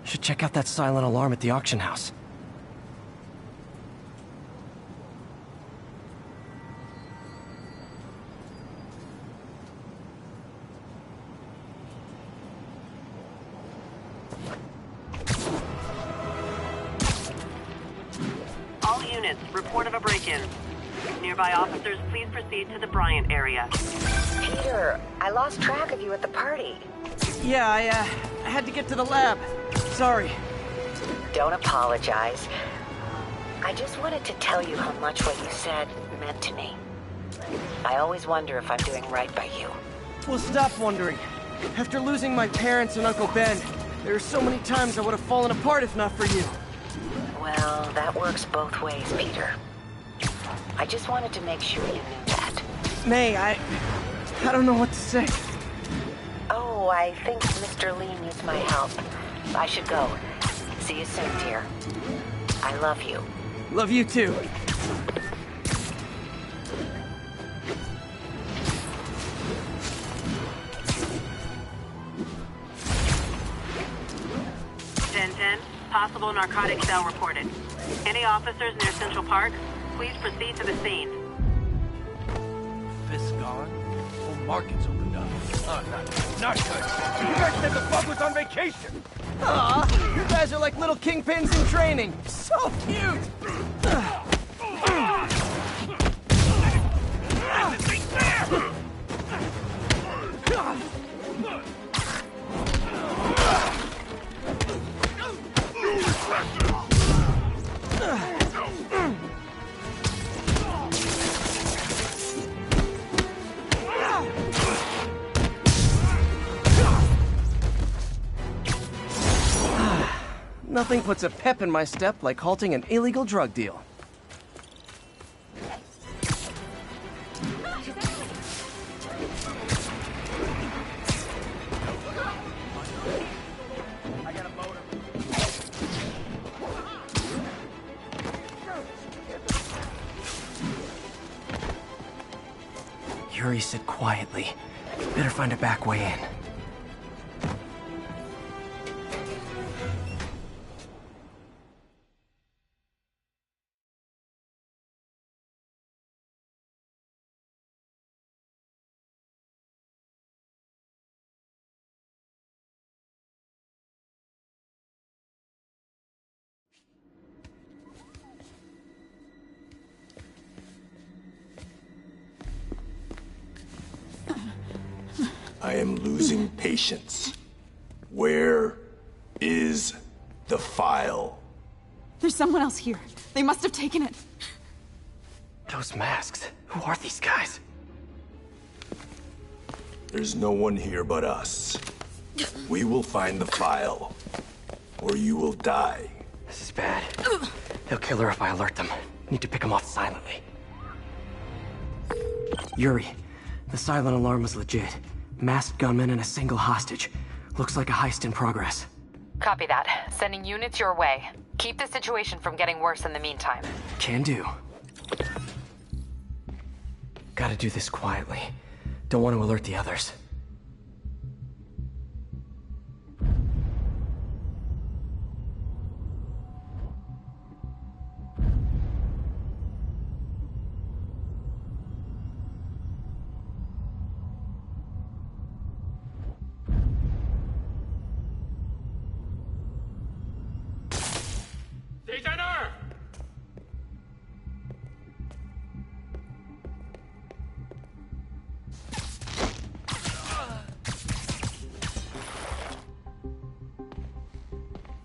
Should check out that silent alarm at the auction house. All units, report of a break-in. Nearby officers, please proceed to the Bryant area. Peter, I lost track of you at the party. Yeah, I had to get to the lab. Sorry. Don't apologize. I just wanted to tell you how much what you said meant to me. I always wonder if I'm doing right by you. Well, stop wondering. After losing my parents and Uncle Ben, there are so many times I would have fallen apart if not for you. Well, that works both ways, Peter. I just wanted to make sure you knew that. May, I don't know what to say. Oh, I think Mr. Lee needs my help. I should go. See you soon, dear. I love you. Love you too. Possible narcotic cell reported. Any officers near Central Park, please proceed to the scene. Fist gone? Whole market's opened up. Oh, not good. You guys said the bug was on vacation. Aw, you guys are like little kingpins in training. So cute. Nothing puts a pep in my step like halting an illegal drug deal. Yuri said quietly. Better find a back way in. I am losing patience. Where is the file? There's someone else here. They must have taken it. Those masks. Who are these guys? There's no one here but us. We will find the file, or you will die. This is bad. They'll kill her if I alert them. Need to pick them off silently. Yuri, the silent alarm was legit. Masked gunmen and a single hostage. Looks like a heist in progress. Copy that. Sending units your way. Keep the situation from getting worse in the meantime. Can do. Gotta do this quietly. Don't want to alert the others.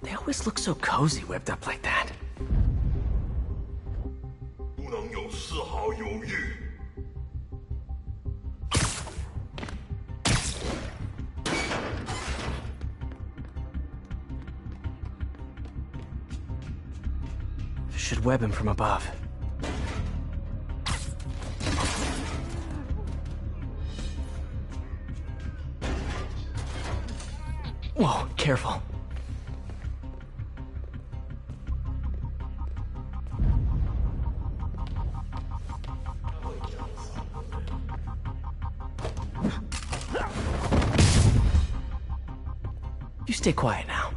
They always look so cozy whipped up like that. 不能有丝毫犹豫。 Should web him from above. Whoa, careful. You stay quiet now.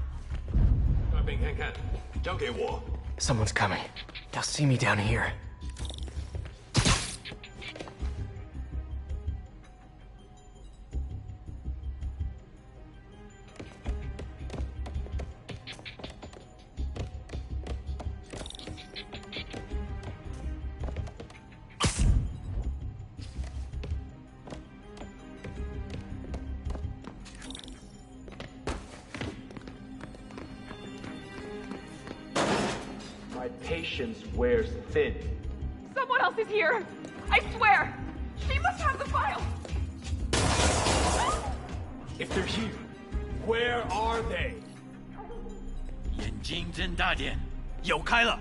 交给我。 Someone's coming. They'll see me down here. My patience wears thin. Someone else is here! I swear! She must have the file! If they're here, where are they? 眼睛睁大点，有开了。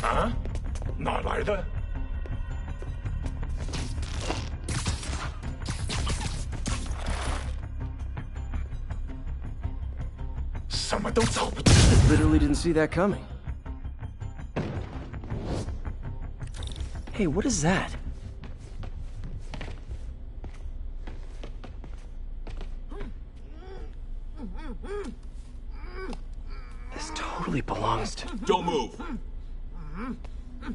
啊？哪来的？什么都找不到。 Literally didn't see that coming. Hey, what is that? This totally belongs to... Don't move.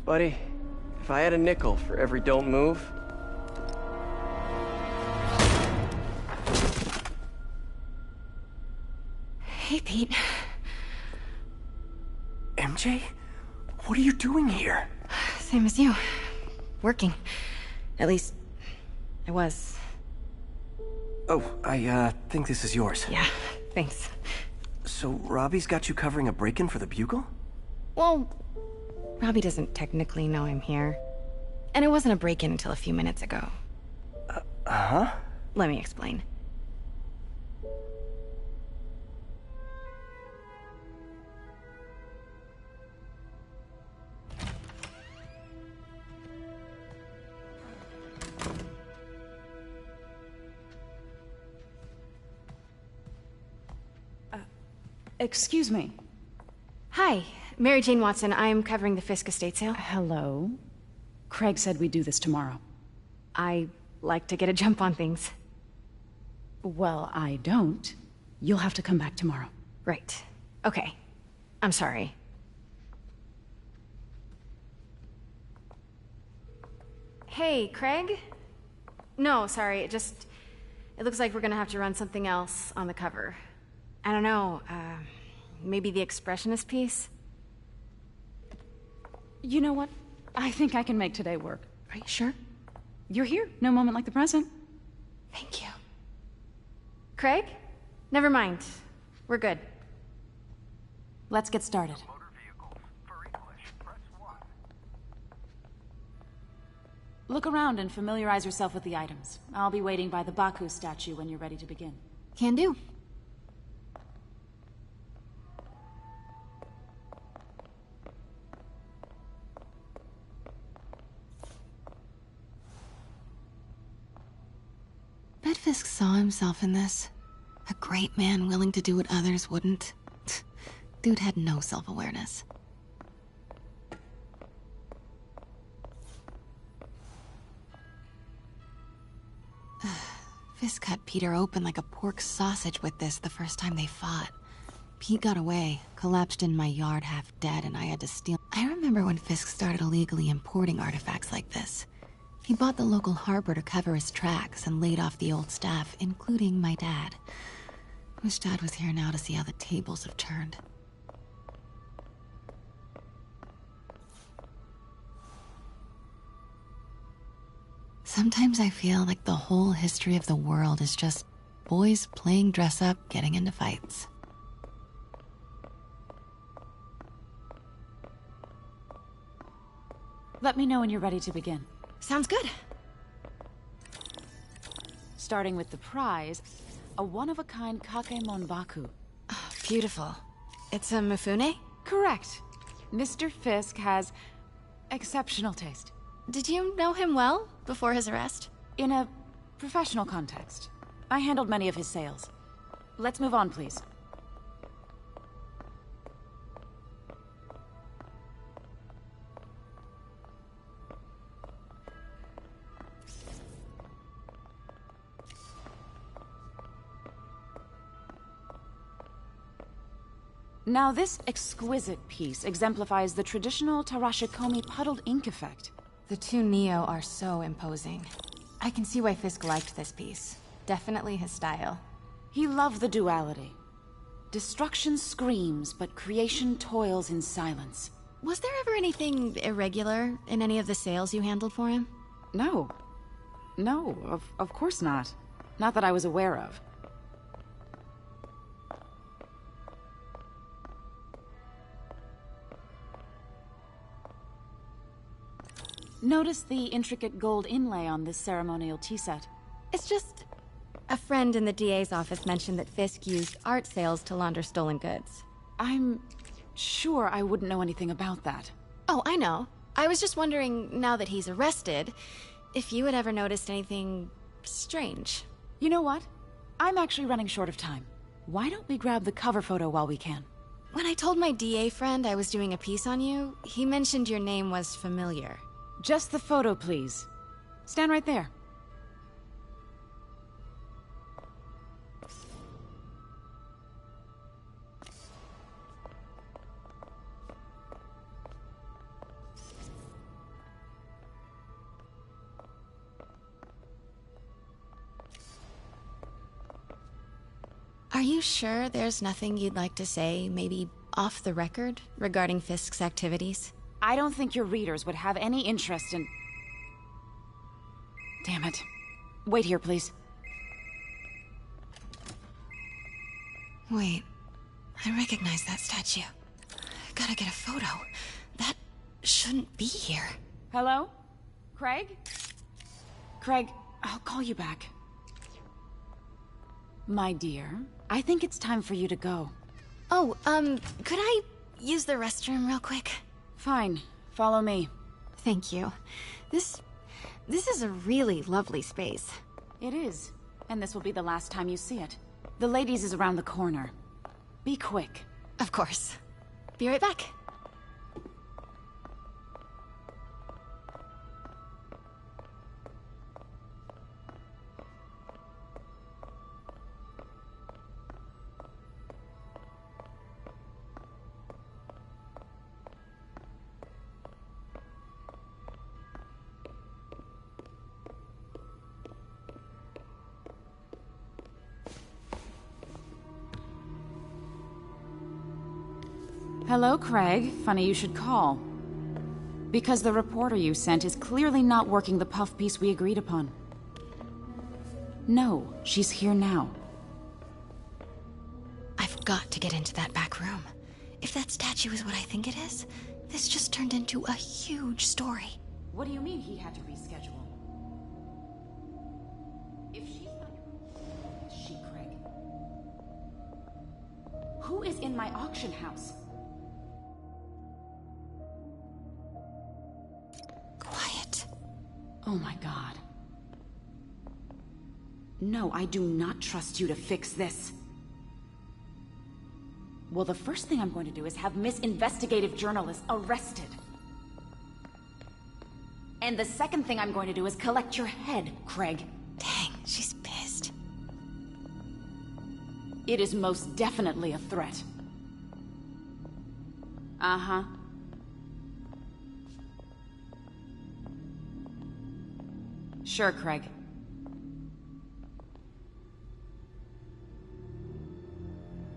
Buddy, if I had a nickel for every don't move... Hey, Pete. MJ? What are you doing here? Same as you. Working. At least, I was. Oh, I think this is yours. Yeah, thanks. So Robbie's got you covering a break-in for the Bugle? Well, Robbie doesn't technically know I'm here. And it wasn't a break-in until a few minutes ago. Uh-huh? Let me explain. Excuse me. Hi, Mary Jane Watson. I'm covering the Fisk estate sale. Hello. Craig said we'd do this tomorrow. I like to get a jump on things. Well, I don't. You'll have to come back tomorrow. Right. Okay. I'm sorry. Hey, Craig? No, sorry. It looks like we're gonna have to run something else on the cover. I don't know, maybe the expressionist piece? You know what? I think I can make today work. Are you sure? You're here. No moment like the present. Thank you. Craig? Never mind. We're good. Let's get started. Look around and familiarize yourself with the items. I'll be waiting by the Baku statue when you're ready to begin. Can do. Bet Fisk saw himself in this. A great man willing to do what others wouldn't. Dude had no self-awareness. Fisk cut Peter open like a pork sausage with this the first time they fought. Pete got away, collapsed in my yard half dead, and I had to steal. I remember when Fisk started illegally importing artifacts like this. He bought the local harbor to cover his tracks and laid off the old staff, including my dad. Wish Dad was here now to see how the tables have turned. Sometimes I feel like the whole history of the world is just boys playing dress-up, getting into fights. Let me know when you're ready to begin. Sounds good. Starting with the prize, a one-of-a-kind Kakemon Baku. Oh, beautiful. It's a Mifune? Correct. Mr. Fisk has exceptional taste. Did you know him well before his arrest? In a professional context. I handled many of his sales. Let's move on, please. Now, this exquisite piece exemplifies the traditional Tarashikomi puddled ink effect. The two Neo are so imposing. I can see why Fisk liked this piece. Definitely his style. He loved the duality. Destruction screams, but creation toils in silence. Was there ever anything irregular in any of the sales you handled for him? No. No, of course not. Not that I was aware of. Notice the intricate gold inlay on this ceremonial tea set. It's just... a friend in the DA's office mentioned that Fisk used art sales to launder stolen goods. I'm sure I wouldn't know anything about that. Oh, I know. I was just wondering, now that he's arrested, if you had ever noticed anything strange. You know what? I'm actually running short of time. Why don't we grab the cover photo while we can? When I told my DA friend I was doing a piece on you, he mentioned your name was familiar. Just the photo, please. Stand right there. Are you sure there's nothing you'd like to say, maybe off the record, regarding Fisk's activities? I don't think your readers would have any interest in... Damn it. Wait here, please. Wait. I recognize that statue. Gotta get a photo. That shouldn't be here. Hello? Craig? Craig, I'll call you back. My dear, I think it's time for you to go. Oh, could I use the restroom real quick? Fine. Follow me. Thank you. This is a really lovely space. It is. And this will be the last time you see it. The ladies is around the corner. Be quick. Of course. Be right back. Hello, Craig. Funny you should call. Because the reporter you sent is clearly not working the puff piece we agreed upon. No, she's here now. I've got to get into that back room. If that statue is what I think it is, this just turned into a huge story. What do you mean he had to reschedule? If she's not... Who is she, Craig? Who is in my auction house? Quiet. Oh my god. No, I do not trust you to fix this. Well, the first thing I'm going to do is have Miss Investigative Journalist arrested. And the second thing I'm going to do is collect your head, Craig. Dang, she's pissed. It is most definitely a threat. Uh-huh. Sure, Craig.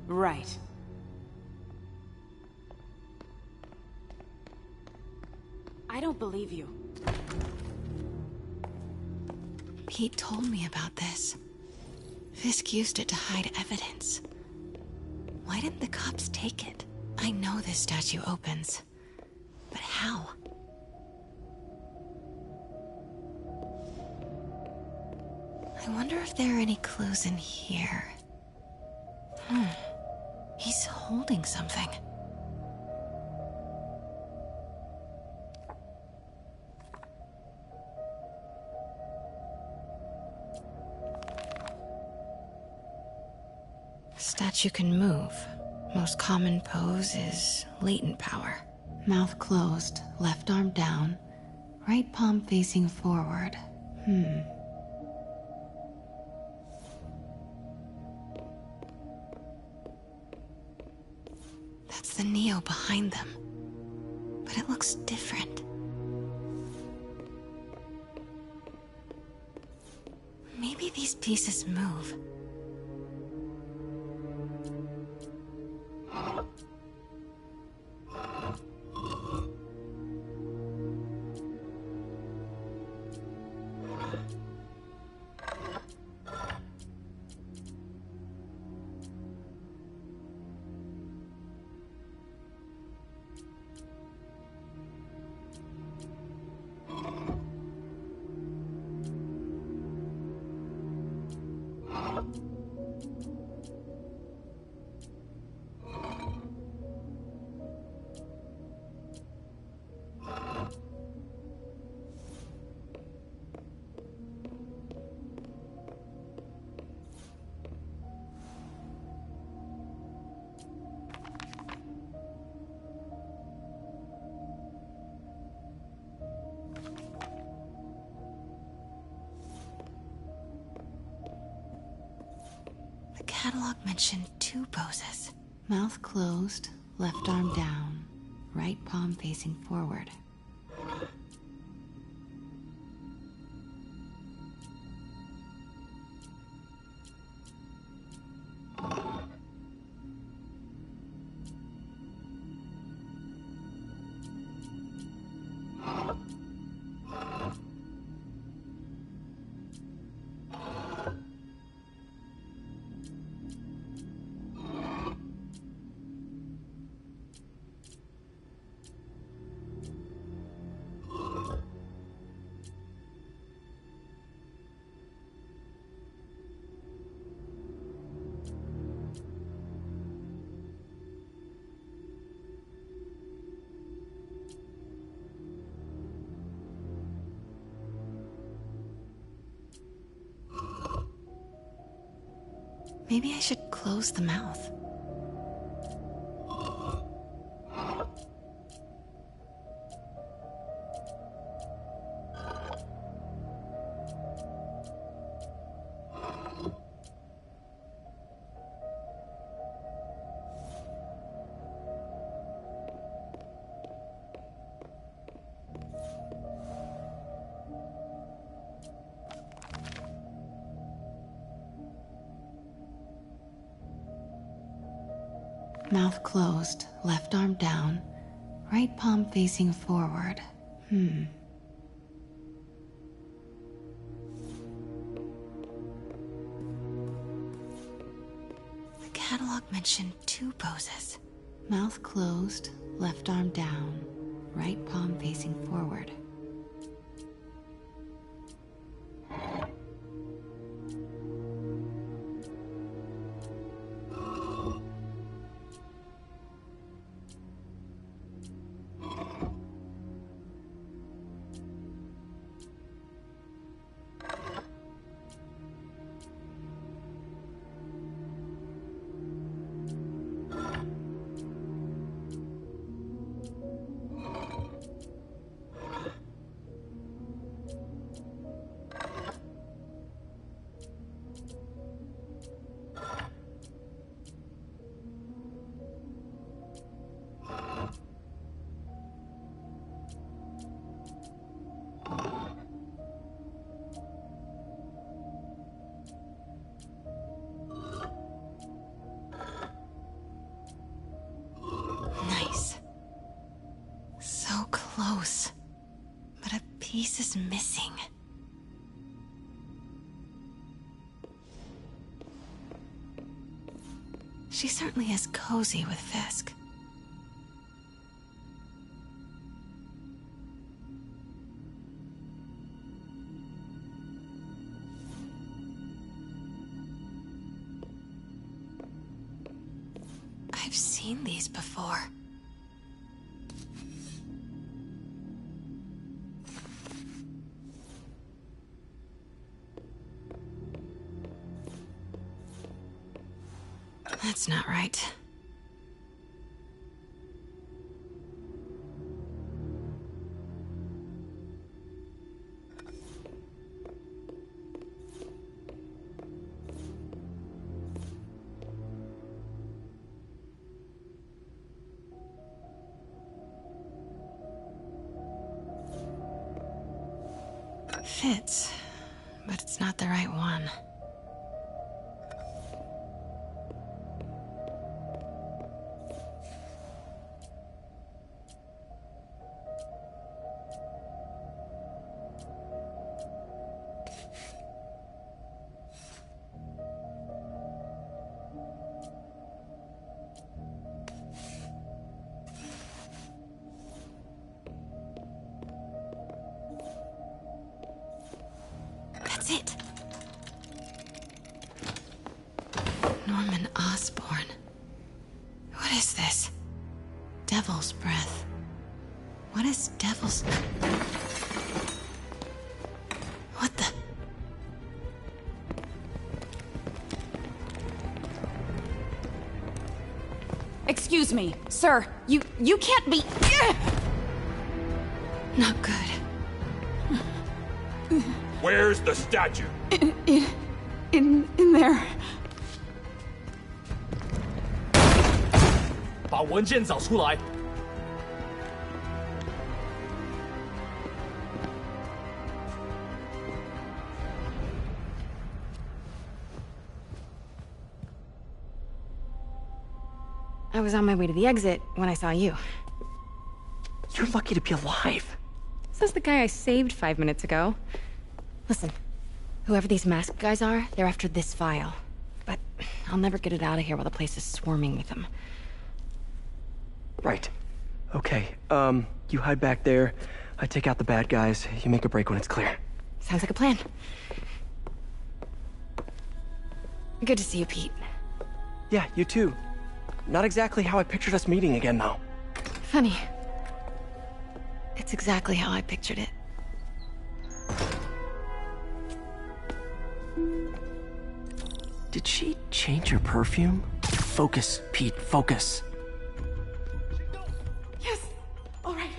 Right. I don't believe you. Pete told me about this. Fisk used it to hide evidence. Why didn't the cops take it? I know this statue opens. But how? I wonder if there are any clues in here. He's holding something. that you can move. Most common pose is latent power. Mouth closed, left arm down, right palm facing forward. That's the Neo behind them. But it looks different. Maybe these pieces move. The catalog mentioned 2 poses. Mouth closed, left arm down, right palm facing forward. Maybe I should close the mouth. Mouth closed, left arm down, right palm facing forward. The catalog mentioned 2 poses. Mouth closed, left arm down, right palm facing forward. Nice. So close. But a piece is missing. She certainly is cozy with Fisk. I've seen these before. That's not right. Fits, but it's not the right one. That's it. Norman Osborn. What is this? Devil's breath. What is devil's... What the... Excuse me, sir. You can't be... Not good. Where's the statue? In there. 把文件找出来。I was on my way to the exit when I saw you. You're lucky to be alive. Says the guy I saved 5 minutes ago. Listen, whoever these masked guys are, they're after this file. But I'll never get it out of here while the place is swarming with them. Right. Okay, you hide back there. I take out the bad guys. You make a break when it's clear. Sounds like a plan. Good to see you, Pete. Yeah, you too. Not exactly how I pictured us meeting again, though. Funny. It's exactly how I pictured it. Did she change her perfume? Focus, Pete, focus. Yes. All right.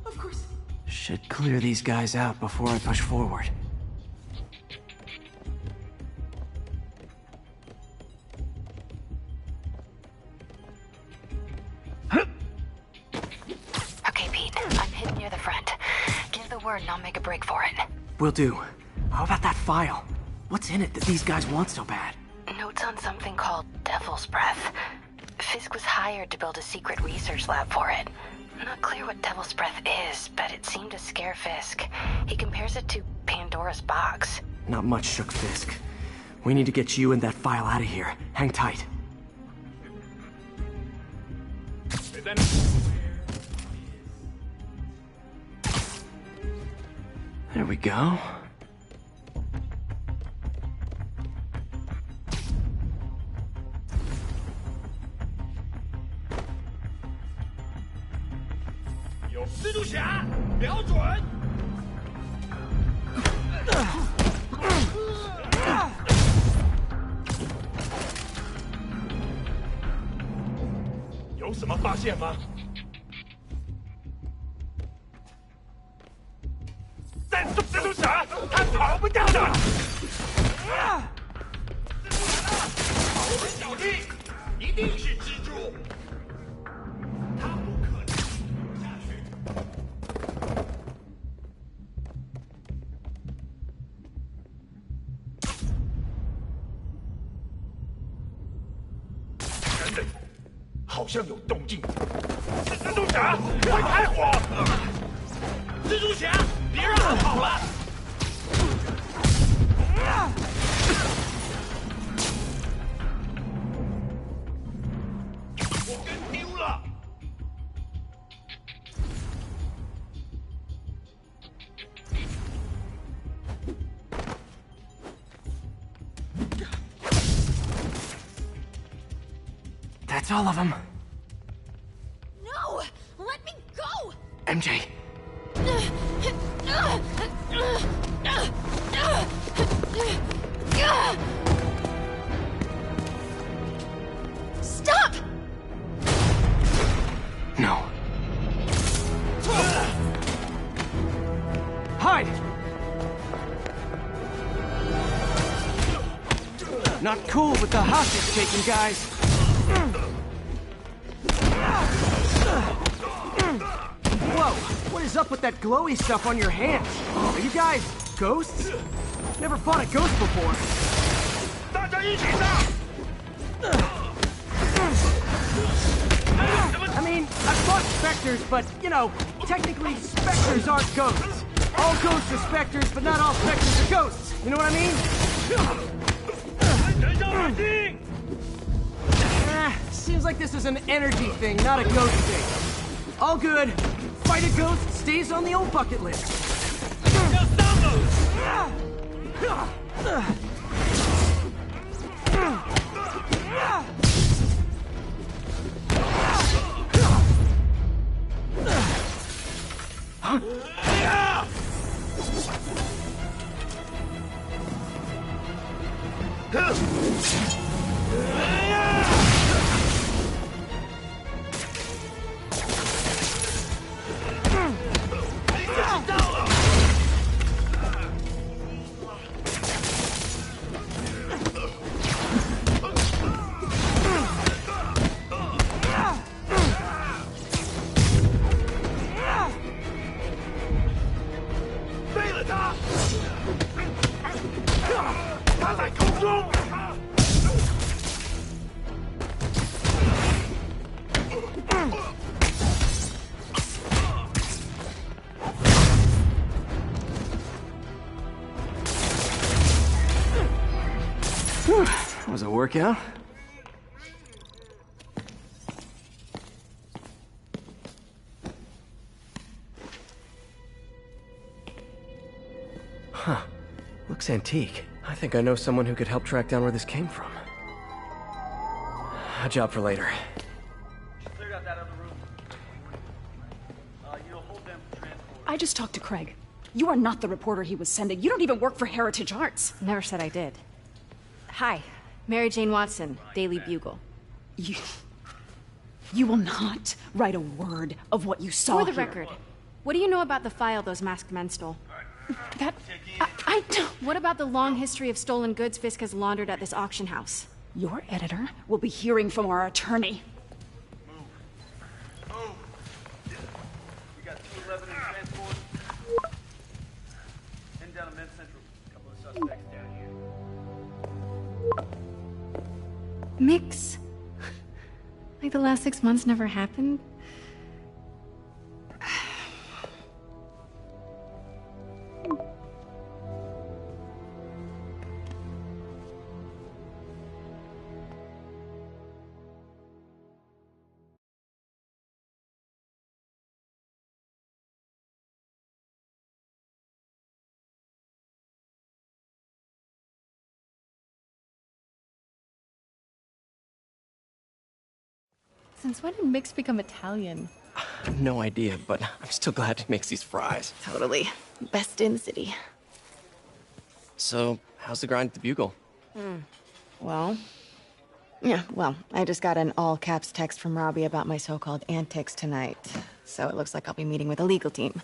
Of course. Should clear these guys out before I push forward. Okay, Pete. I'm hidden near the front. Give the word and I'll make a break for it. Will do. How about that file? What's in it that these guys want so bad? Notes on something called Devil's Breath. Fisk was hired to build a secret research lab for it. Not clear what Devil's Breath is, but it seemed to scare Fisk. He compares it to Pandora's box. Not much shook Fisk. We need to get you and that file out of here. Hang tight. There we go.好像有动静。蜘蛛侠，快开火！蜘蛛侠，别让他跑了！我跟丢了。That's all of them. No! Let me go! MJ. No. Hide! Not cool with the hostage taking, guys. Whoa, what is up with that glowy stuff on your hands? Are you guys ghosts? Never fought a ghost before. 大家一起上！ I mean, I've fought specters, but, you know, technically specters aren't ghosts. All ghosts are specters, but not all specters are ghosts. You know what I mean? 人要冷静！ Seems like this is an energy thing, not a ghost thing. All good. Fight a ghost stays on the old bucket list. 要上了！ 废了他！他在空中！ Was it a workout? Huh. Looks antique. I think I know someone who could help track down where this came from. A job for later. Cleared out that other room. You'll hold them for transport. I just talked to Craig. You are not the reporter he was sending. You don't even work for Heritage Arts. Never said I did. Hi, Mary Jane Watson, Daily Bugle. You will not write a word of what you saw For the here. record, what do you know about the file those masked men stole? That... I don't... What about the long history of stolen goods Fisk has laundered at this auction house? Your editor will be hearing from our attorney. Move. We got 211 in transport. Heading down to Men's Central. A couple of suspects down here. Mix. Like the last 6 months never happened? Since when did Mix become Italian? I have no idea, but I'm still glad he makes these fries. Totally. Best in the city. So, how's the grind at the Bugle? Well, I just got an all-caps text from Robbie about my so-called antics tonight. So it looks like I'll be meeting with a legal team.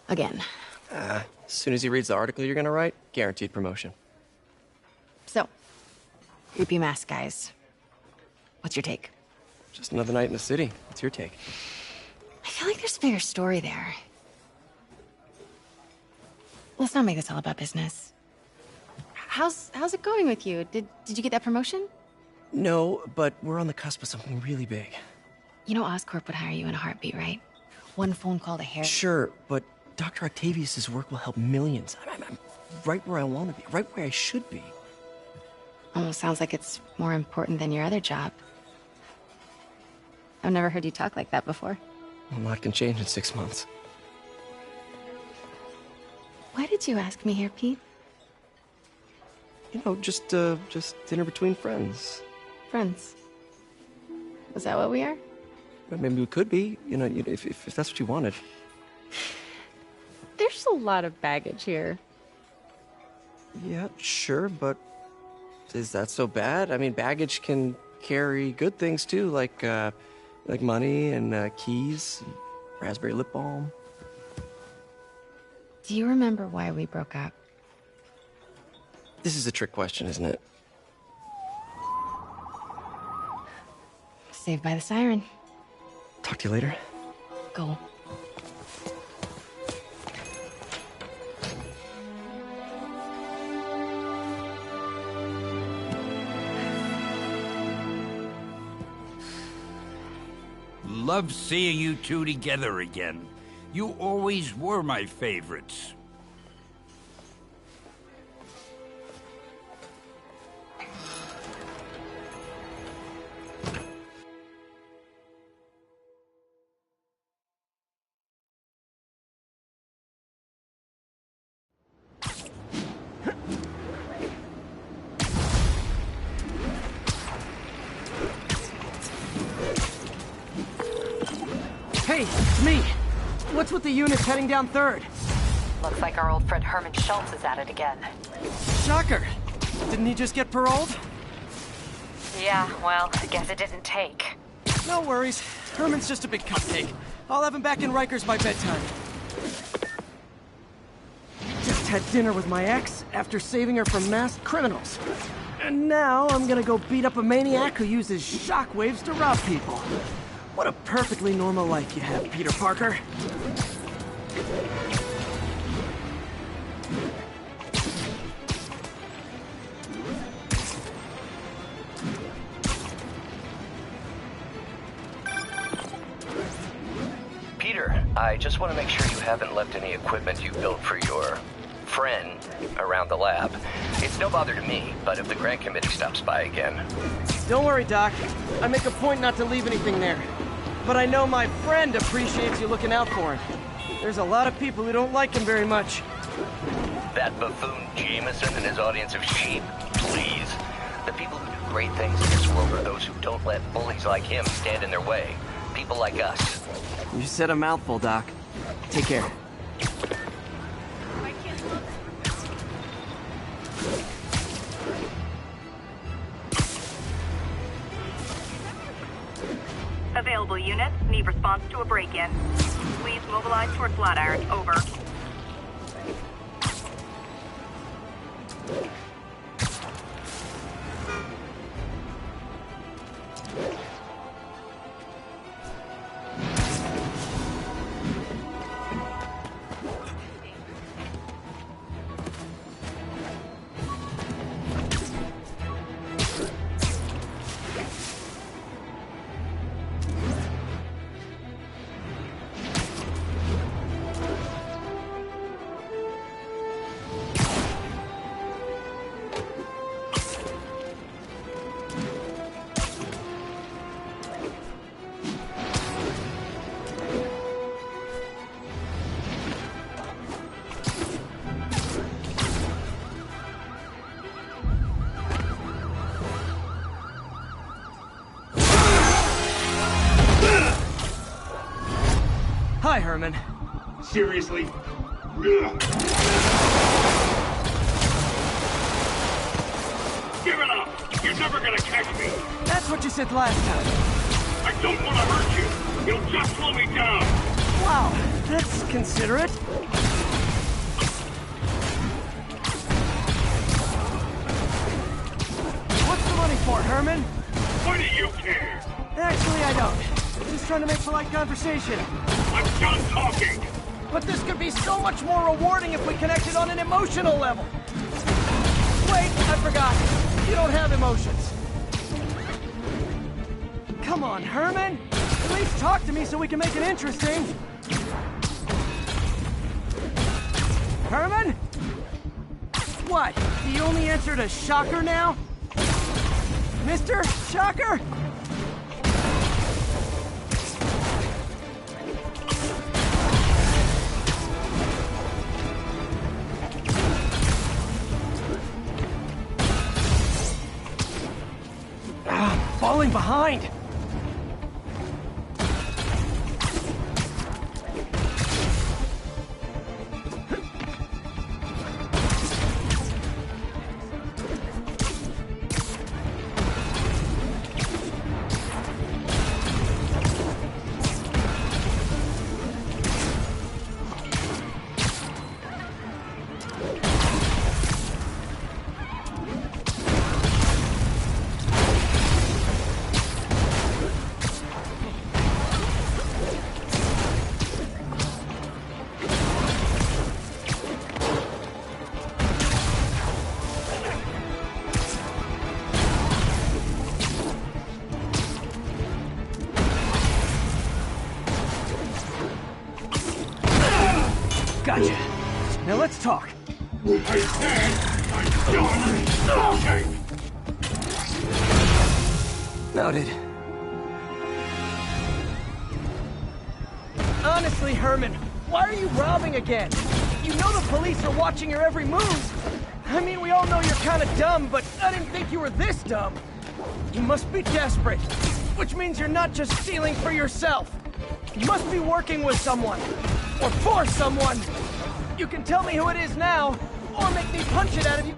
Again. As soon as he reads the article you're gonna write, guaranteed promotion. So, creepy mask guys. What's your take? Just another night in the city. What's your take? I feel like there's a bigger story there. Let's not make this all about business. How's it going with you? Did you get that promotion? No, but we're on the cusp of something really big. You know Oscorp would hire you in a heartbeat, right? One phone call to Harry. Sure, but Dr. Octavius's work will help millions. I'm right where I want to be, right where I should be. Almost sounds like it's more important than your other job. I've never heard you talk like that before. A lot can change in 6 months. Why did you ask me here, Pete? You know, just dinner between friends. Friends. Was that what we are? But maybe we could be, you know, if that's what you wanted. There's a lot of baggage here. Yeah, sure, but is that so bad? I mean, baggage can carry good things too, like Like money and keys, and raspberry lip balm. Do you remember why we broke up? This is a trick question, isn't it? Saved by the siren. Talk to you later. Go. Love seeing you two together again. You always were my favorites. Hey, it's me. What's with the units heading down 3rd? Looks like our old friend Herman Schultz is at it again. Shocker. Didn't he just get paroled? Yeah, well, I guess it didn't take. No worries. Herman's just a big cupcake. I'll have him back in Rikers by bedtime. Just had dinner with my ex after saving her from masked criminals. And now I'm gonna go beat up a maniac who uses shockwaves to rob people. What a perfectly normal life you have, Peter Parker. Peter, I just want to make sure you haven't left any equipment you built for your friend around the lab. It's no bother to me, but if the grant committee stops by again... Don't worry, Doc. I make a point not to leave anything there. But I know my friend appreciates you looking out for him. There's a lot of people who don't like him very much. That buffoon Jameson and his audience of sheep? Please. The people who do great things in this world are those who don't let bullies like him stand in their way. People like us. You said a mouthful, Doc. Take care. Available units need response to a break-in. Please mobilize toward Flatiron. Over. Hi, Herman. Seriously? Give it up! You're never gonna catch me! That's what you said last time. I don't want to hurt you! You'll just slow me down! Wow, that's considerate. What's the money for, Herman? Why do you care? Actually, I don't. Just trying to make polite conversation. I'm done talking! But this could be so much more rewarding if we connected on an emotional level. Wait, I forgot. You don't have emotions. Come on, Herman. At least talk to me so we can make it interesting. Herman? What? The only answer to Shocker now? Mr. Shocker? Falling behind. Gotcha. Now let's talk. I said I'm done talking! Noted. Honestly, Herman, why are you robbing again? You know the police are watching your every move. I mean, we all know you're kind of dumb, but I didn't think you were this dumb. You must be desperate, which means you're not just stealing for yourself. You must be working with someone, or for someone. You can tell me who it is now, or make me punch it out of you.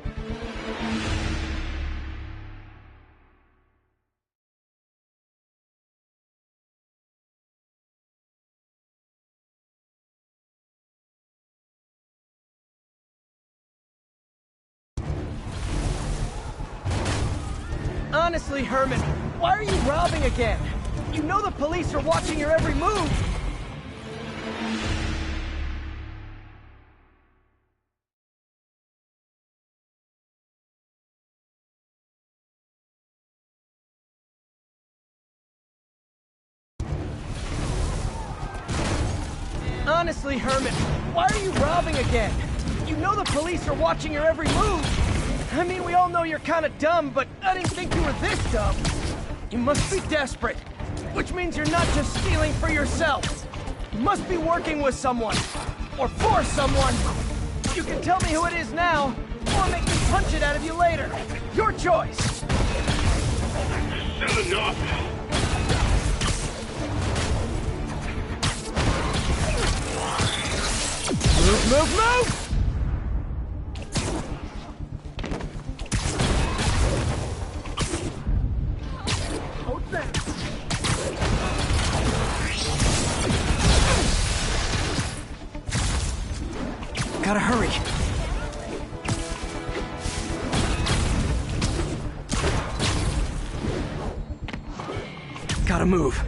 Honestly, Herman, why are you robbing again? You know the police are watching your every move. Honestly, Herman, why are you robbing again? You know the police are watching your every move. I mean, we all know you're kind of dumb, but I didn't think you were this dumb. You must be desperate, which means you're not just stealing for yourself. You must be working with someone, or for someone. You can tell me who it is now, or make me punch it out of you later. Your choice. Said enough. Move, move, move! Hold that. Gotta hurry. Gotta move.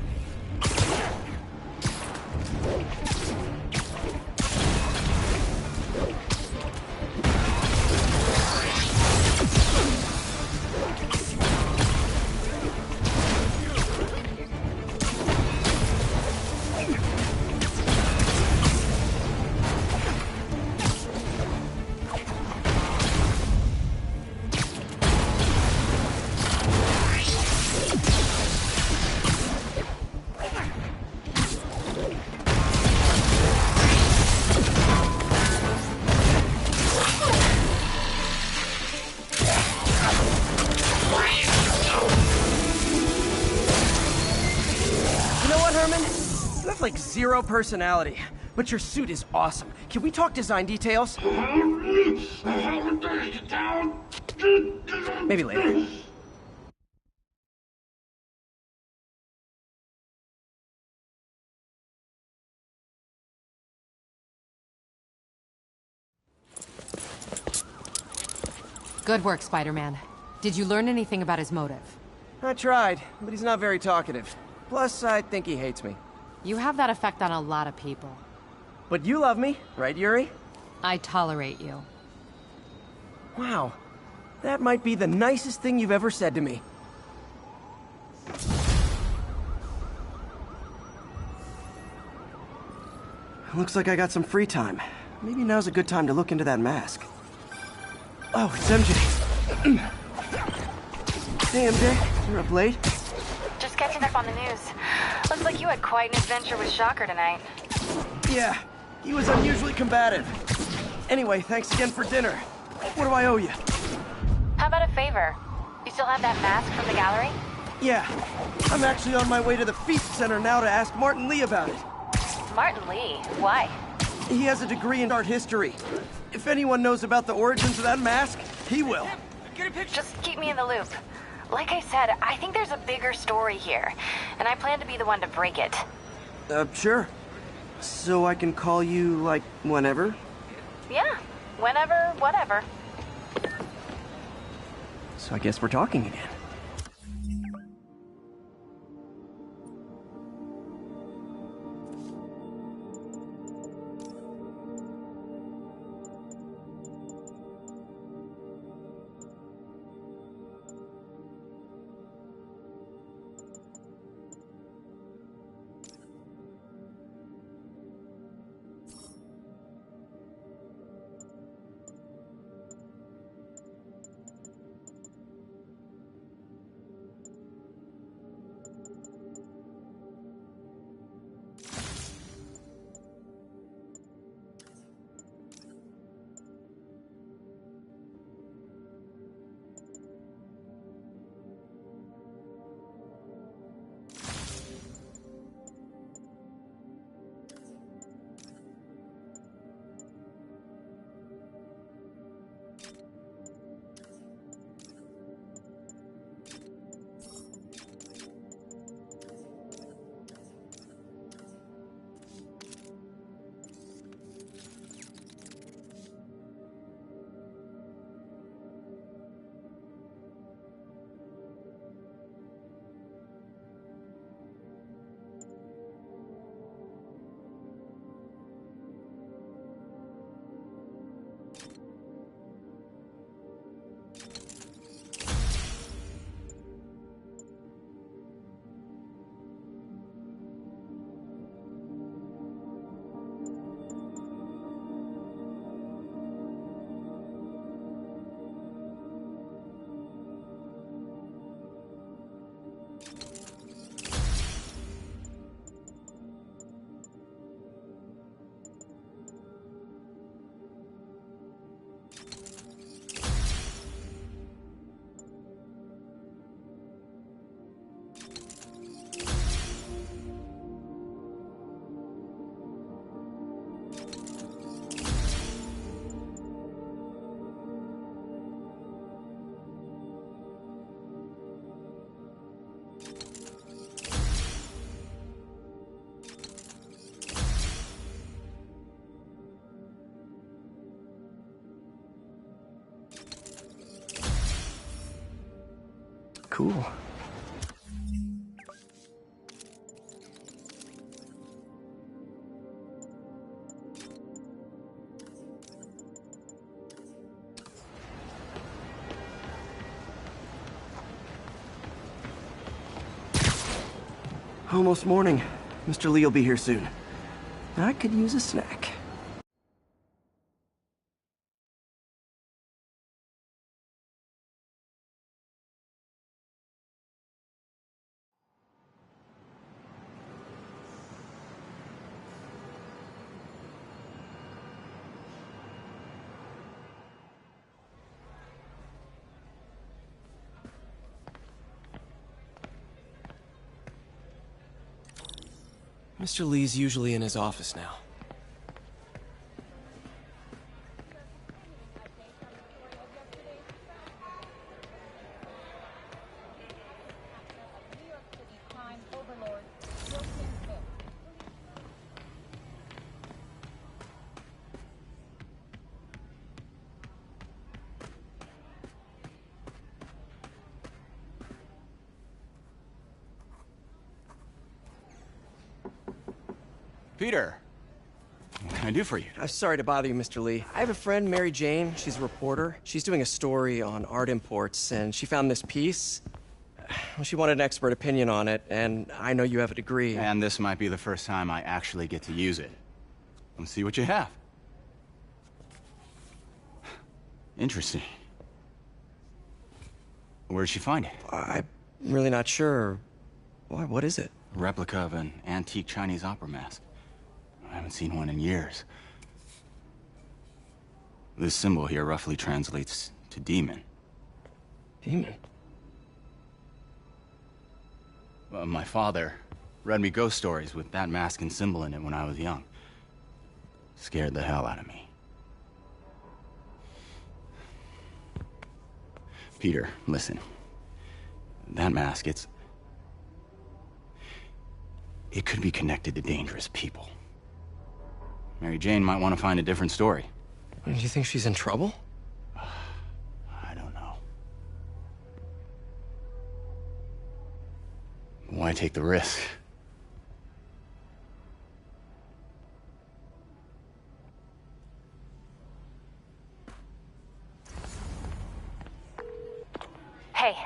Like zero personality, but your suit is awesome. Can we talk design details? Maybe later. Good work, Spider-Man. Did you learn anything about his motive? I tried, but he's not very talkative. Plus, I think he hates me. You have that effect on a lot of people. But you love me, right, Yuri? I tolerate you. Wow. That might be the nicest thing you've ever said to me. Looks like I got some free time. Maybe now's a good time to look into that mask. Oh, it's MJ. Hey, MJ. You're up late? Just catching up on the news. Looks like you had quite an adventure with Shocker tonight. Yeah, he was unusually combative. Anyway, thanks again for dinner. What do I owe you? How about a favor? You still have that mask from the gallery? Yeah, I'm actually on my way to the Feast Center now to ask Martin Lee about it. Martin Lee? Why? He has a degree in art history. If anyone knows about the origins of that mask, he will. Just keep me in the loop. Like I said, I think there's a bigger story here, and I plan to be the one to break it. Sure. So I can call you, like, whenever? Yeah, whenever, whatever. So I guess we're talking again. Cool. Almost morning. Mr. Lee will be here soon. I could use a snack. Mr. Lee's usually in his office now. Peter, what can I do for you? I'm sorry to bother you, Mr. Lee. I have a friend, Mary Jane. She's a reporter. She's doing a story on art imports, and she found this piece. Well, she wanted an expert opinion on it, and I know you have a degree. And this might be the first time I actually get to use it. Let's see what you have. Interesting. Where did she find it? I'm really not sure. Why, what is it? A replica of an antique Chinese opera mask. I haven't seen one in years. This symbol here roughly translates to demon. Demon? My father read me ghost stories with that mask and symbol in it when I was young. Scared the hell out of me. Peter, listen. That mask, it could be connected to dangerous people. Mary Jane might want to find a different story. Do you think she's in trouble? I don't know. Why take the risk? Hey.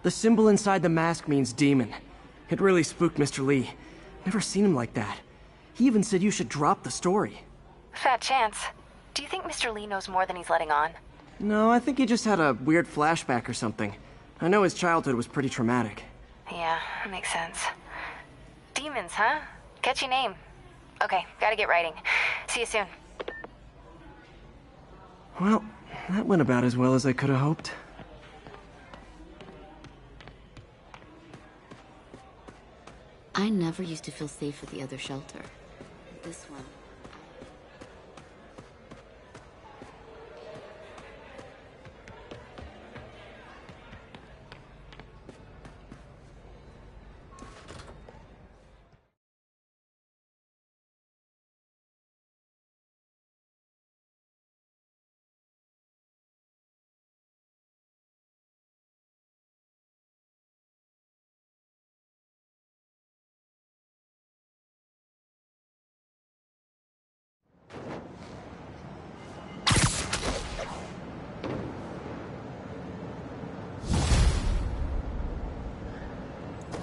The symbol inside the mask means demon. It really spooked Mr. Lee. Never seen him like that. He even said you should drop the story. Fat chance. Do you think Mr. Lee knows more than he's letting on? No, I think he just had a weird flashback or something. I know his childhood was pretty traumatic. Yeah, makes sense. Demons, huh? Catchy name. Okay, gotta get writing. See you soon. Well, that went about as well as I could have hoped. I never used to feel safe at the other shelter. This one.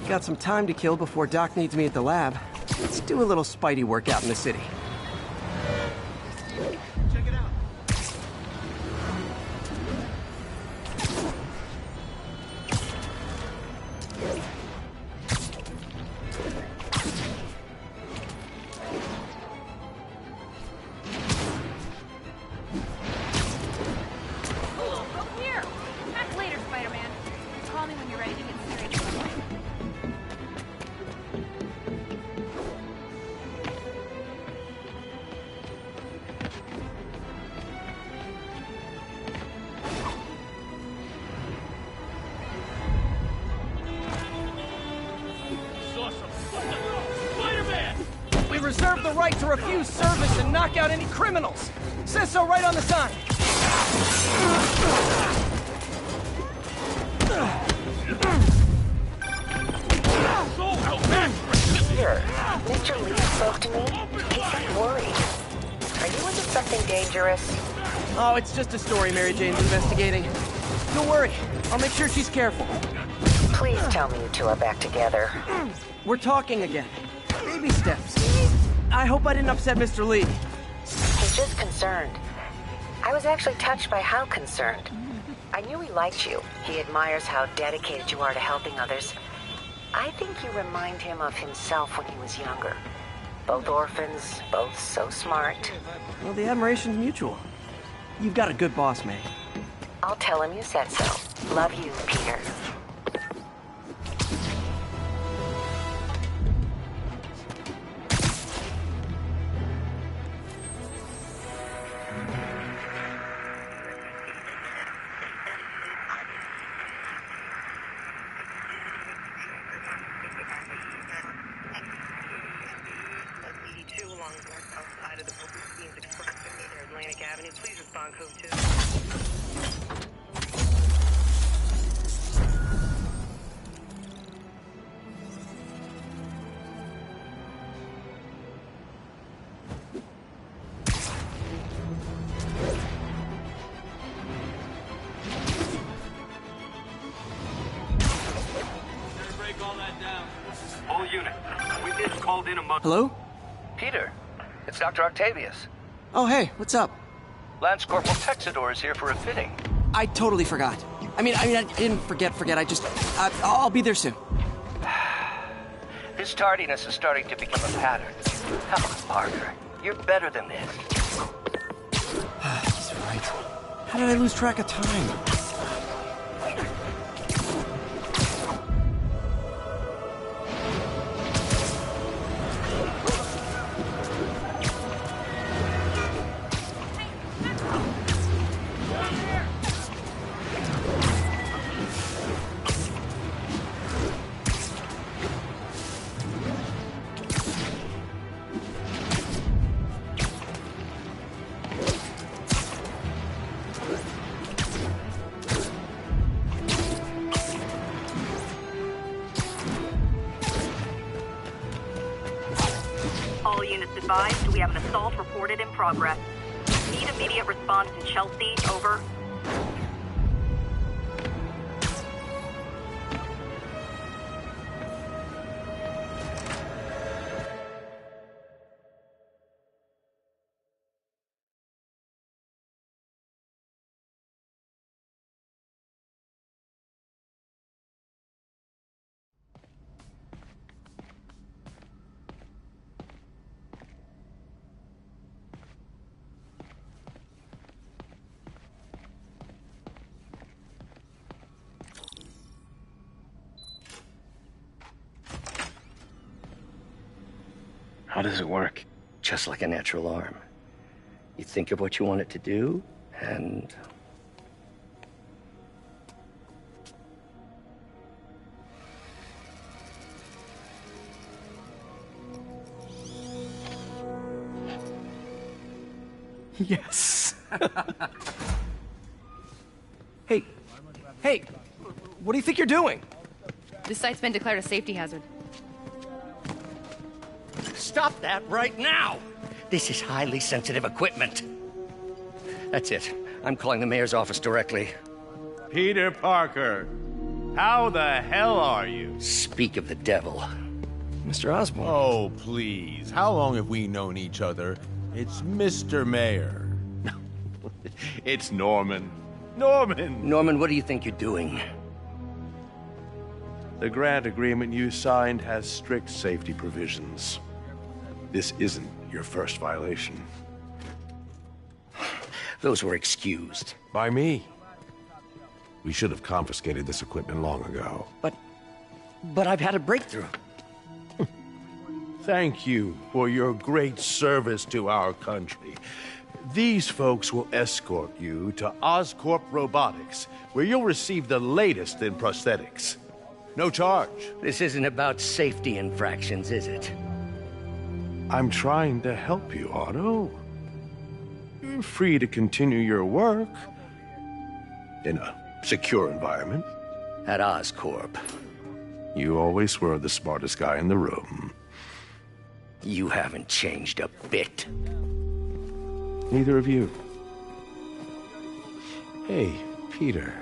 Got some time to kill before Doc needs me at the lab. Let's do a little Spidey workout in the city. Check it out. Cool, go here. Back later, Spider-Man. Call me when you're ready to get serious. reserve the right to refuse service and knock out any criminals. Says so right on the sign. Peter, Mr. Lee spoke to me. He seemed worried. Are you into something dangerous? Oh, it's just a story Mary Jane's investigating. Don't worry, I'll make sure she's careful. Please tell me you two are back together. We're talking again. Baby steps. I hope I didn't upset Mr. Lee. He's just concerned. I was actually touched by how concerned. I knew he liked you. He admires how dedicated you are to helping others. I think you remind him of himself when he was younger. Both orphans, both so smart. Well, the admiration's mutual. You've got a good boss, May. I'll tell him you said so. Love you, Peter. Hello? Peter, it's Dr. Octavius. Oh, hey, what's up? Lance Corporal Texador is here for a fitting. I totally forgot. I mean, I didn't forget. I just... I'll be there soon. This tardiness is starting to become a pattern. Come on, Parker. You're better than this. He's right. How did I lose track of time? All units advised, we have an assault reported in progress. Need immediate response in Chelsea, over. How does it work? Just like a natural arm. You think of what you want it to do, and... Yes. Hey, what do you think you're doing? This site's been declared a safety hazard. Stop that right now! This is highly sensitive equipment. That's it. I'm calling the mayor's office directly. Peter Parker, how the hell are you? Speak of the devil. Mr. Osborn. Oh, please. How long have we known each other? It's Mr. Mayor. It's Norman. Norman, what do you think you're doing? The grant agreement you signed has strict safety provisions. This isn't your first violation. Those were excused. By me. We should have confiscated this equipment long ago. But I've had a breakthrough. Thank you for your great service to our country. These folks will escort you to Oscorp Robotics, where you'll receive the latest in prosthetics. No charge. This isn't about safety infractions, is it? I'm trying to help you, Otto. You're free to continue your work in a secure environment. At Oscorp. You always were the smartest guy in the room. You haven't changed a bit. Neither of you. Hey, Peter.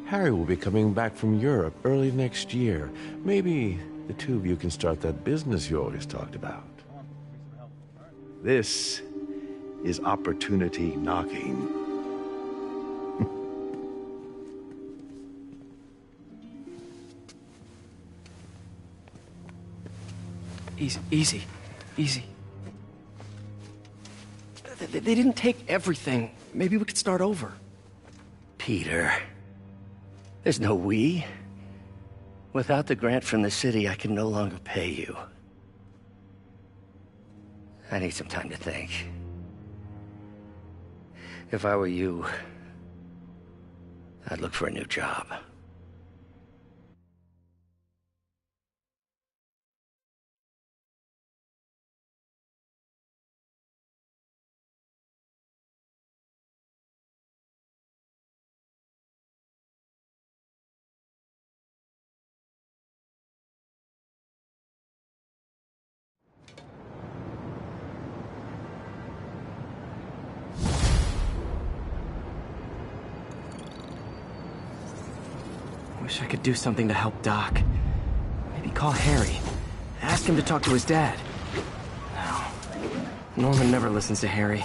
Harry will be coming back from Europe early next year. Maybe the two of you can start that business you always talked about. This is opportunity knocking. Easy. They didn't take everything. Maybe we could start over. Peter, there's no we. Without the grant from the city, I can no longer pay you. I need some time to think. If I were you, I'd look for a new job. Wish I could do something to help Doc. Maybe call Harry. Ask him to talk to his dad. No. Norman never listens to Harry.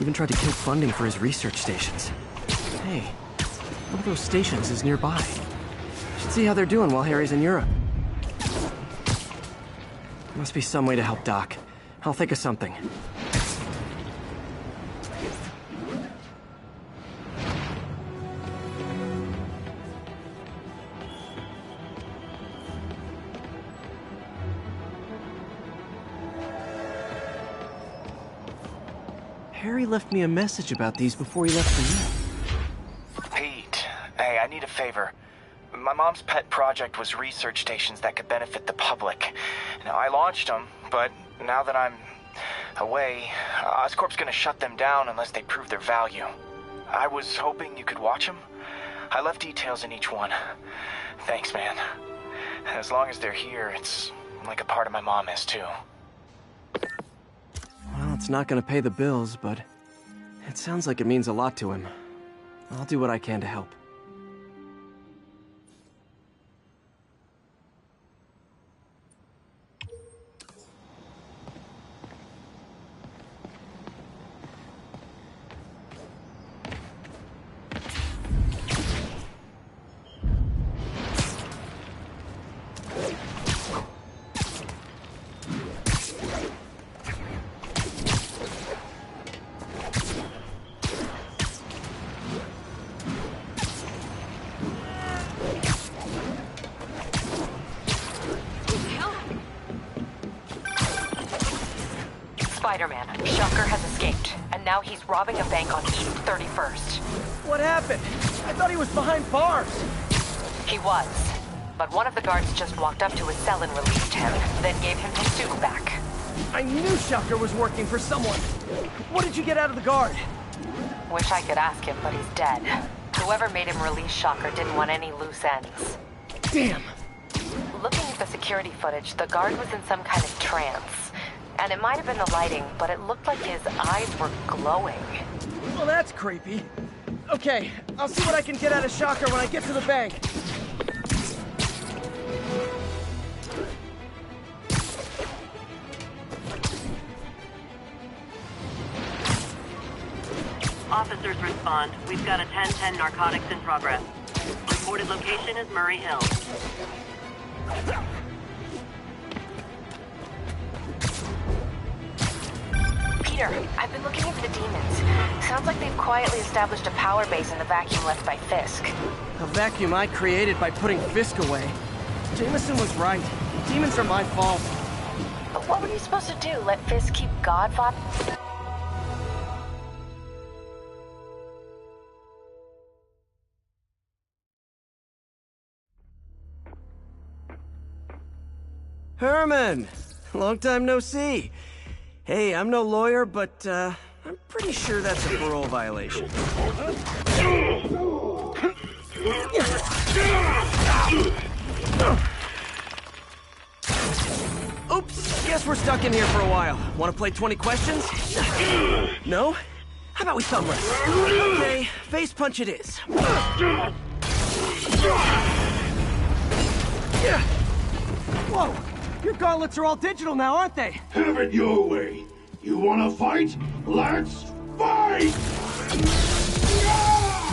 Even tried to kill funding for his research stations. Hey, one of those stations is nearby. Should see how they're doing while Harry's in Europe. Must be some way to help Doc. I'll think of something. Harry left me a message about these before he left for you. Pete, hey, I need a favor. My mom's pet project was research stations that could benefit the public. Now, I launched them, but now that I'm away, Oscorp's gonna shut them down unless they prove their value. I was hoping you could watch them. I left details in each one. Thanks, man. As long as they're here, it's like a part of my mom is, too. Well, it's not gonna pay the bills, but it sounds like it means a lot to him. I'll do what I can to help. Spider-Man, Shocker has escaped, and now he's robbing a bank on East 31st. What happened? I thought he was behind bars. He was, but one of the guards just walked up to his cell and released him, then gave him his suit back. I knew Shocker was working for someone. What did you get out of the guard? Wish I could ask him, but he's dead. Whoever made him release Shocker didn't want any loose ends. Damn! Looking at the security footage, the guard was in some kind of trance. And it might have been the lighting, but it looked like his eyes were glowing. Well, that's creepy. Okay, I'll see what I can get out of Shocker when I get to the bank. Officers respond. We've got a 10-10 narcotics in progress. Reported location is Murray Hill. Peter, I've been looking into the demons. Sounds like they've quietly established a power base in the vacuum left by Fisk. A vacuum I created by putting Fisk away. Jameson was right. Demons are my fault. But what were you supposed to do? Let Fisk keep Godfather? Herman! long time no see. Hey, I'm no lawyer, but, I'm pretty sure that's a parole violation. Oops, guess we're stuck in here for a while. Want to play 20 questions? No? How about we thumb wrestle? Okay, face punch it is. Whoa! Your gauntlets are all digital now, aren't they? Have it your way. You wanna fight? Let's fight!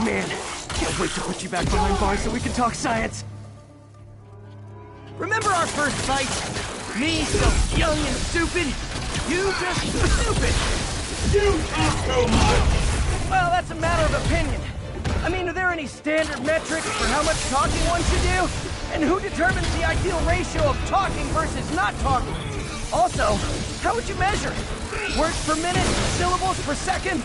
Man, can't wait to put you back behind bars so we can talk science. Remember our first fight? Me, so young and stupid. You just stupid. You talk too much! Well, that's a matter of opinion. I mean, are there any standard metrics for how much talking one should do? And who determines the ideal ratio of talking versus not talking? Also, how would you measure? Words per minute, syllables per second?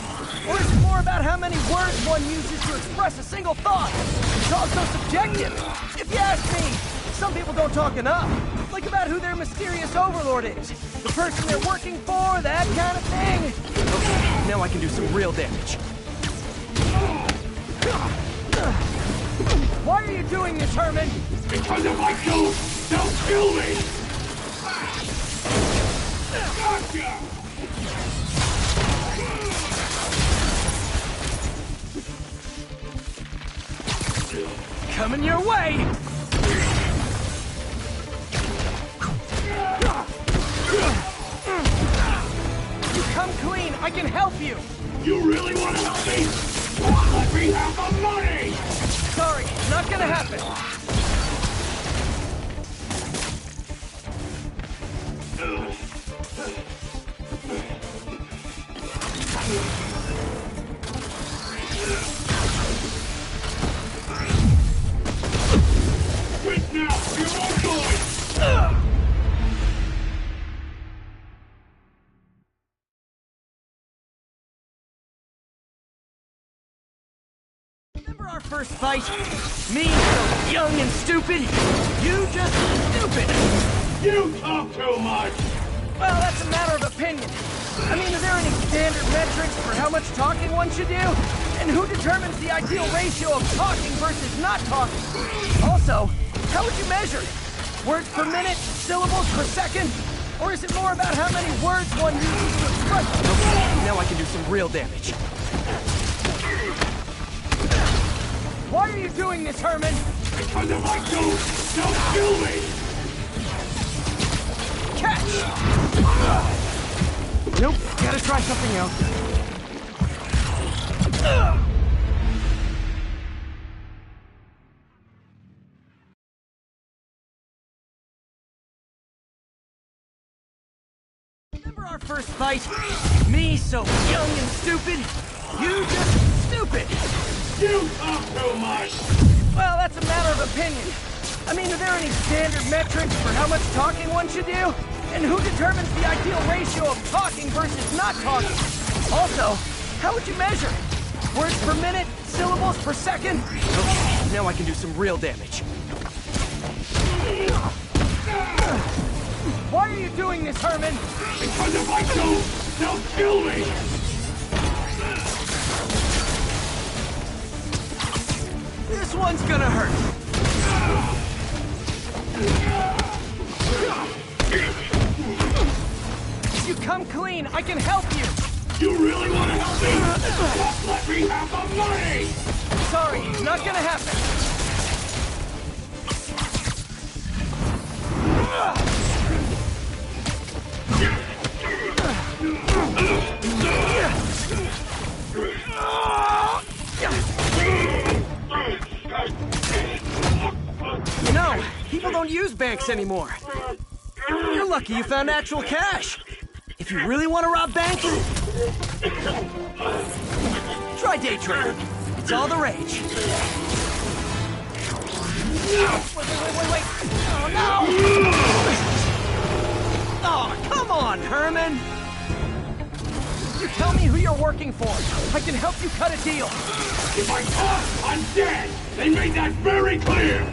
Or is it more about how many words one uses to express a single thought? It's all so subjective. If you ask me, some people don't talk enough. Like about who their mysterious overlord is. The person they're working for, that kind of thing. Okay, now I can do some real damage. Why are you doing this, Herman? Because if I don't, they'll kill me! Gotcha! Coming your way! You come clean, I can help you! You really want to help me? Let me have the money! Sorry, not gonna happen. Quit now! You're all going! Remember our first fight? Me, so young and stupid. You just stupid. You talk too much! Well, that's a matter of opinion. I mean, are there any standard metrics for how much talking one should do? And who determines the ideal ratio of talking versus not talking? Also, how would you measure it? Words per minute, syllables per second? Or is it more about how many words one uses to express? Okay, now I can do some real damage. Why are you doing this, Herman? Because if I don't, they'll kill me! Catch! Nope, gotta try something else. Remember our first fight? Me, so young and stupid. You just stupid. You talk too much! Well, that's a matter of opinion. I mean, are there any standard metrics for how much talking one should do? And who determines the ideal ratio of talking versus not talking? Also, how would you measure it? Words per minute, syllables per second? Okay, now I can do some real damage. Why are you doing this, Herman? Because if I don't, they'll kill me! This one's gonna hurt. If you come clean, I can help you. You really want to help me? Just let me have the money! Sorry, not gonna happen. You know, people don't use banks anymore. You're lucky you found actual cash. If you really want to rob banks, try day trading. It's all the rage. Wait. Oh, no! Oh, come on, Herman! You tell me who you're working for. I can help you cut a deal. If I talk, I'm dead! They made that very clear!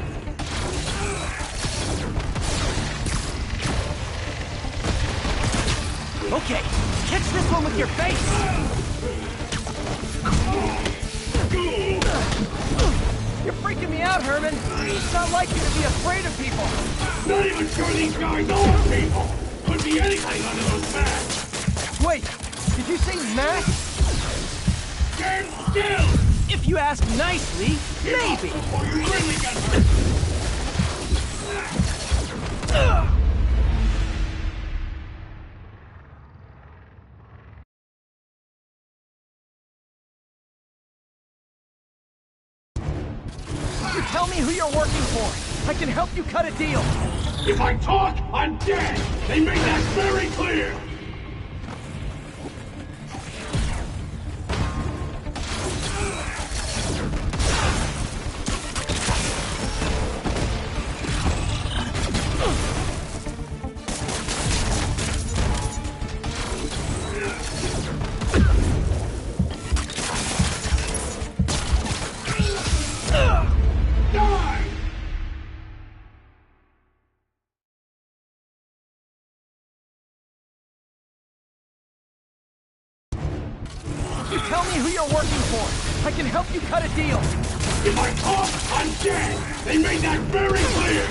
Okay, catch this one with your face! You're freaking me out, Herman. It's not like you to be afraid of people. Not even sure these guys are people. Could be anything under those masks. Wait, did you say masks? Stand still! If you ask nicely, maybe. Or you really got hurt. You tell me who you're working for. I can help you cut a deal. If I talk, I'm dead. They made that very clear. You tell me who you're working for. I can help you cut a deal. If I talk, I'm dead. They made that very clear.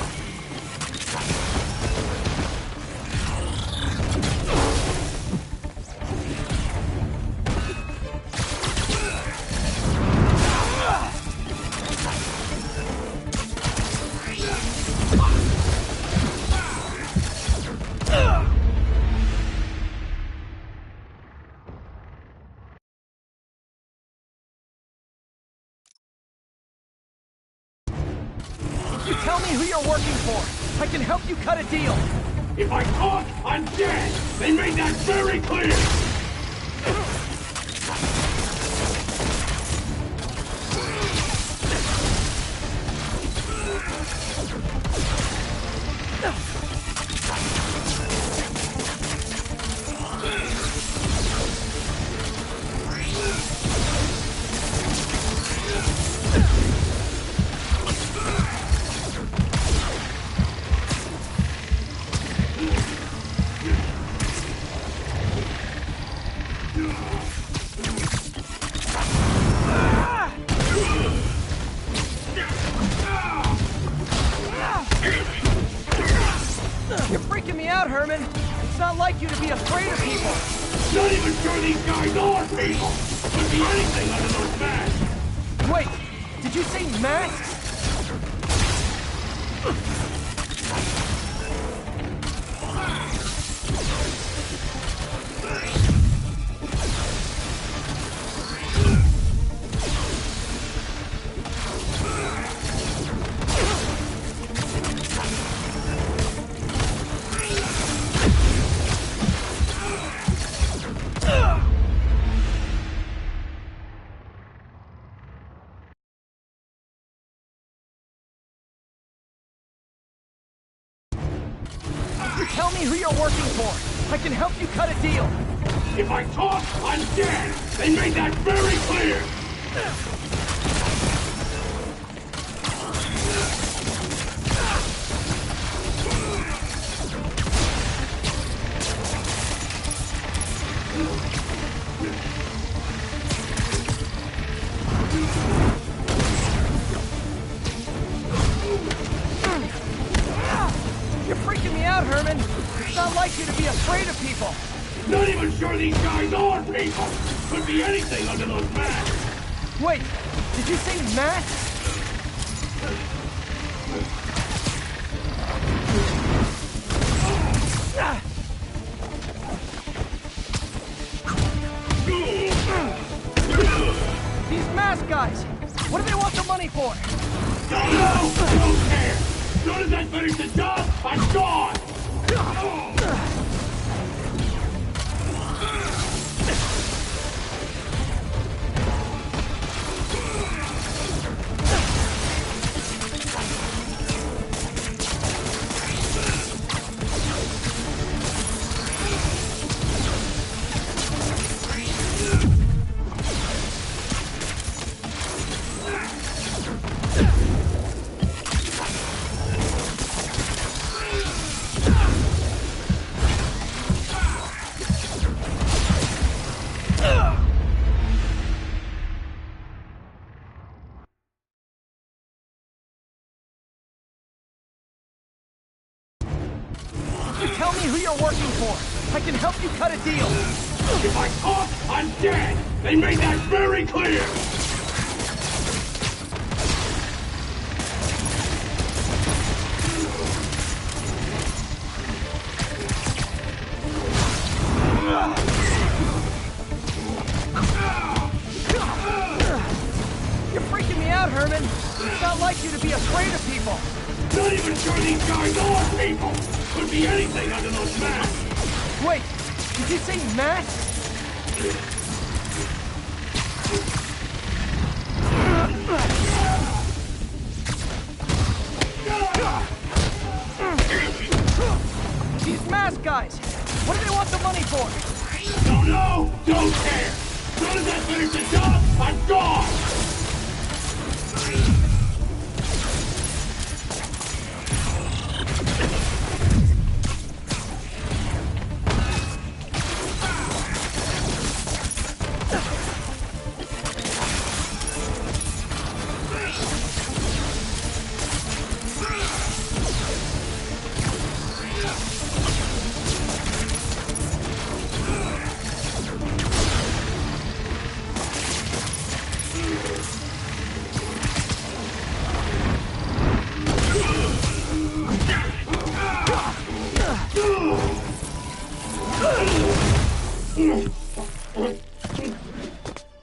You tell me who you're working for. I can help you cut a deal. If I talk, I'm dead. They made that very clear. You're freaking me out, Herman. It's not like you to be afraid of people. Not even sure these guys are people. Could be anything under those masks. Wait, did you say masks? You tell me who you're working for. I can help you cut a deal. If I talk, I'm dead. They made that very clear. You're freaking me out, Herman. It's not like you to be afraid of people. Not even sure these guys are people. Could be anything under those masks. Wait, did you say masks? These mask guys, what do they want the money for? Don't know! Don't care! As soon as I finish the job, I'm gone! I can help you cut a deal. If I talk, I'm dead! They made that very clear! You're freaking me out, Herman. It's not like you to be afraid of people. Not even sure these guys are people! Could be anything under those masks! Wait, did you say masks? These mask guys, what do they want the money for? Don't know, don't care! As soon as I finish the job, I'm gone!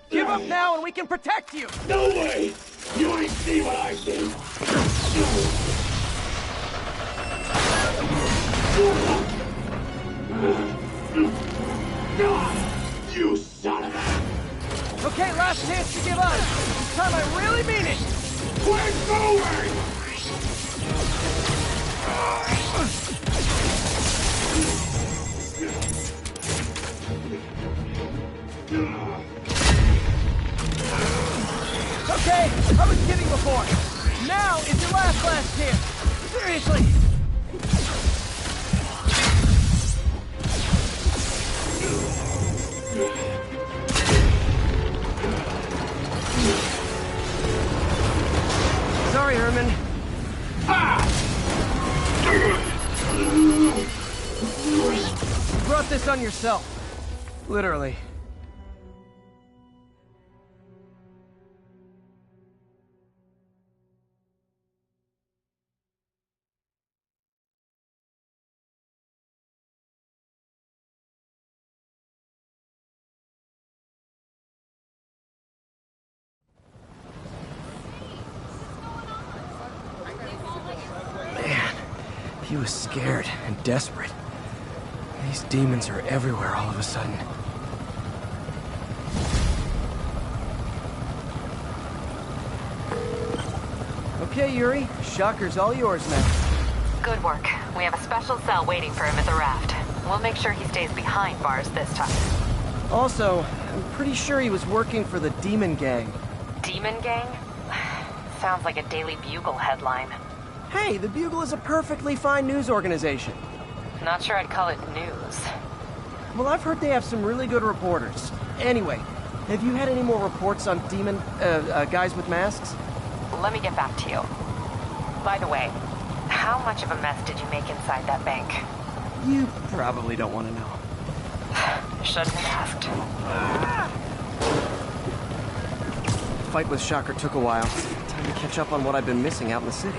Give up now and we can protect you! No way! You ain't see what I see! You son of a... Okay, last chance to give up. This time I really mean it! We're going! Okay, I was kidding before. Now is your last chance. Seriously. Sorry, Herman. You brought this on yourself. Literally. He was scared and desperate. These demons are everywhere all of a sudden. Okay, Yuri. Shocker's all yours now. Good work. We have a special cell waiting for him at the raft. We'll make sure he stays behind bars this time. Also, I'm pretty sure he was working for the Demon Gang. Demon Gang? Sounds like a Daily Bugle headline. Hey, the Bugle is a perfectly fine news organization. Not sure I'd call it news. Well, I've heard they have some really good reporters. Anyway, have you had any more reports on demon, guys with masks? Let me get back to you. By the way, how much of a mess did you make inside that bank? You probably don't want to know. Shouldn't have asked. The fight with Shocker took a while. Time to catch up on what I've been missing out in the city.